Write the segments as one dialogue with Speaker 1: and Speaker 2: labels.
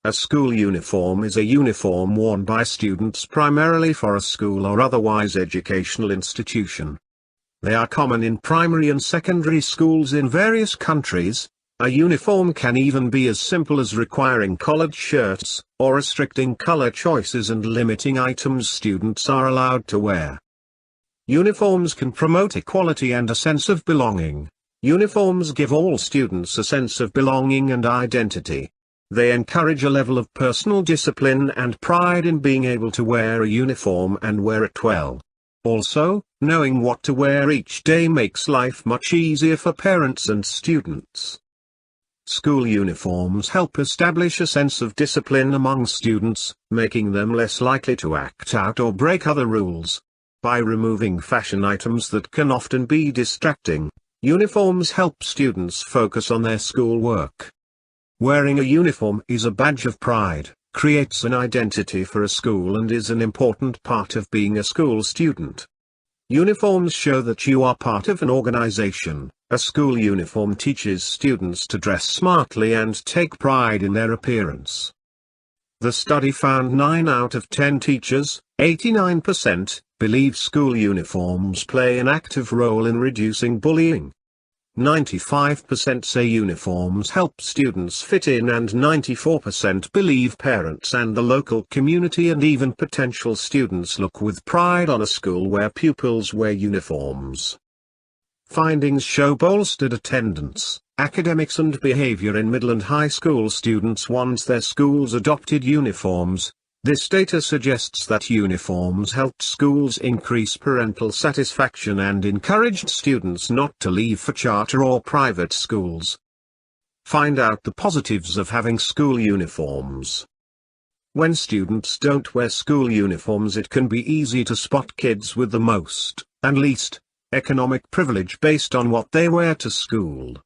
Speaker 1: A school uniform is a uniform worn by students primarily for a school or otherwise educational institution. They are common in primary and secondary schools in various countries. A uniform can even be as simple as requiring collared shirts, or restricting color choices and limiting items students are allowed to wear. Uniforms can promote equality and a sense of belonging. Uniforms give all students a sense of belonging and identity. They encourage a level of personal discipline and pride in being able to wear a uniform and wear it well. Also, knowing what to wear each day makes life much easier for parents and students. School uniforms help establish a sense of discipline among students, making them less likely to act out or break other rules. By removing fashion items that can often be distracting, uniforms help students focus on their schoolwork. Wearing a uniform is a badge of pride, creates an identity for a school and is an important part of being a school student. Uniforms show that you are part of an organization. A school uniform teaches students to dress smartly and take pride in their appearance. The study found 9 out of 10 teachers, 89%, believe school uniforms play an active role in reducing bullying. 95% say uniforms help students fit in, and 94% believe parents and the local community and even potential students look with pride on a school where pupils wear uniforms. Findings show bolstered attendance, academics and behavior in middle and high school students once their schools adopted uniforms. This data suggests that uniforms helped schools increase parental satisfaction and encouraged students not to leave for charter or private schools. Find out the positives of having school uniforms. When students don't wear school uniforms, it can be easy to spot kids with the most, and least, economic privilege based on what they wear to school.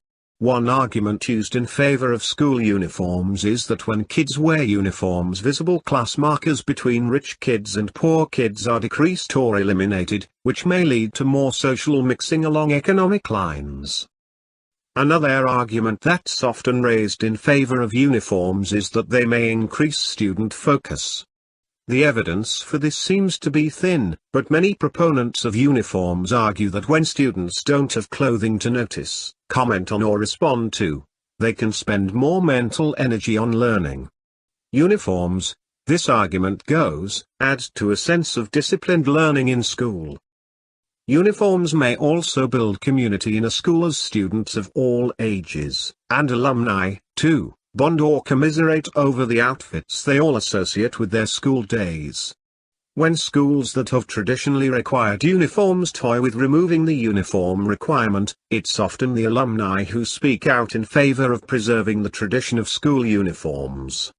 Speaker 1: One argument used in favor of school uniforms is that when kids wear uniforms, visible class markers between rich kids and poor kids are decreased or eliminated, which may lead to more social mixing along economic lines. Another argument that's often raised in favor of uniforms is that they may increase student focus. The evidence for this seems to be thin, but many proponents of uniforms argue that when students don't have clothing to notice, comment on or respond to, they can spend more mental energy on learning. Uniforms, this argument goes, add to a sense of disciplined learning in school. Uniforms may also build community in a school as students of all ages, and alumni, too, bond or commiserate over the outfits they all associate with their school days. When schools that have traditionally required uniforms toy with removing the uniform requirement, it's often the alumni who speak out in favor of preserving the tradition of school uniforms.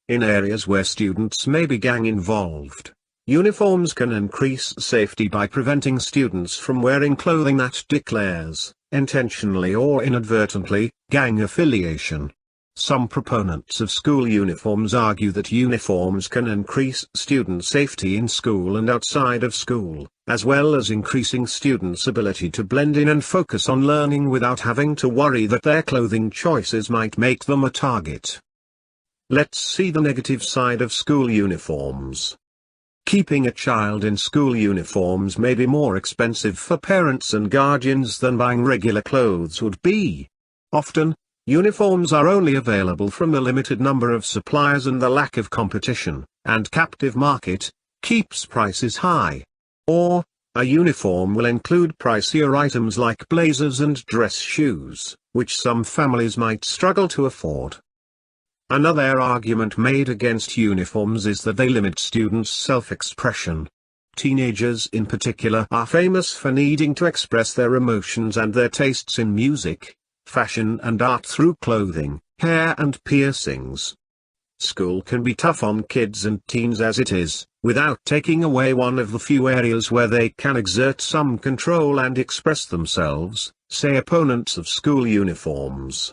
Speaker 1: In areas where students may be gang involved, uniforms can increase safety by preventing students from wearing clothing that declares, intentionally or inadvertently, gang affiliation. Some proponents of school uniforms argue that uniforms can increase student safety in school and outside of school, as well as increasing students' ability to blend in and focus on learning without having to worry that their clothing choices might make them a target. Let's see the negative side of school uniforms. Keeping a child in school uniforms may be more expensive for parents and guardians than buying regular clothes would be. Often, uniforms are only available from a limited number of suppliers, and the lack of competition, and captive market, keeps prices high. Or, a uniform will include pricier items like blazers and dress shoes, which some families might struggle to afford. Another argument made against uniforms is that they limit students' self-expression. Teenagers in particular are famous for needing to express their emotions and their tastes in music, fashion and art through clothing, hair and piercings. School can be tough on kids and teens as it is, without taking away one of the few areas where they can exert some control and express themselves, say opponents of school uniforms.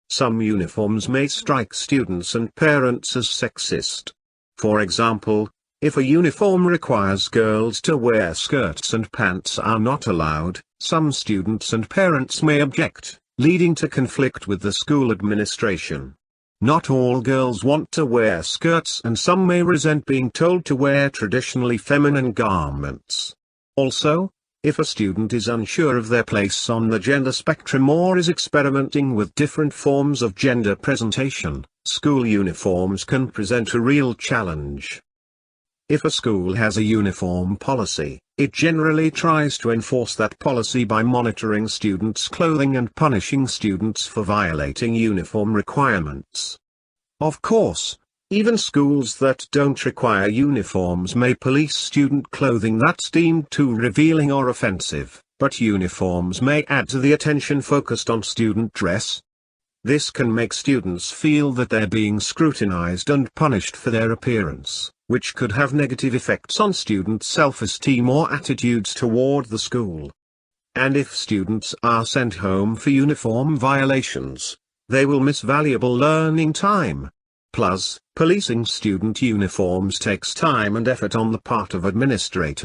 Speaker 1: Some uniforms may strike students and parents as sexist. For example, if a uniform requires girls to wear skirts and pants are not allowed, some students and parents may object, leading to conflict with the school administration. Not all girls want to wear skirts, and some may resent being told to wear traditionally feminine garments. Also, if a student is unsure of their place on the gender spectrum or is experimenting with different forms of gender presentation, school uniforms can present a real challenge. If a school has a uniform policy, it generally tries to enforce that policy by monitoring students' clothing and punishing students for violating uniform requirements. Of course, even schools that don't require uniforms may police student clothing that's deemed too revealing or offensive, but uniforms may add to the attention focused on student dress. This can make students feel that they're being scrutinized and punished for their appearance, which could have negative effects on student self-esteem or attitudes toward the school. And if students are sent home for uniform violations, they will miss valuable learning time. Plus, policing student uniforms takes time and effort on the part of administrators.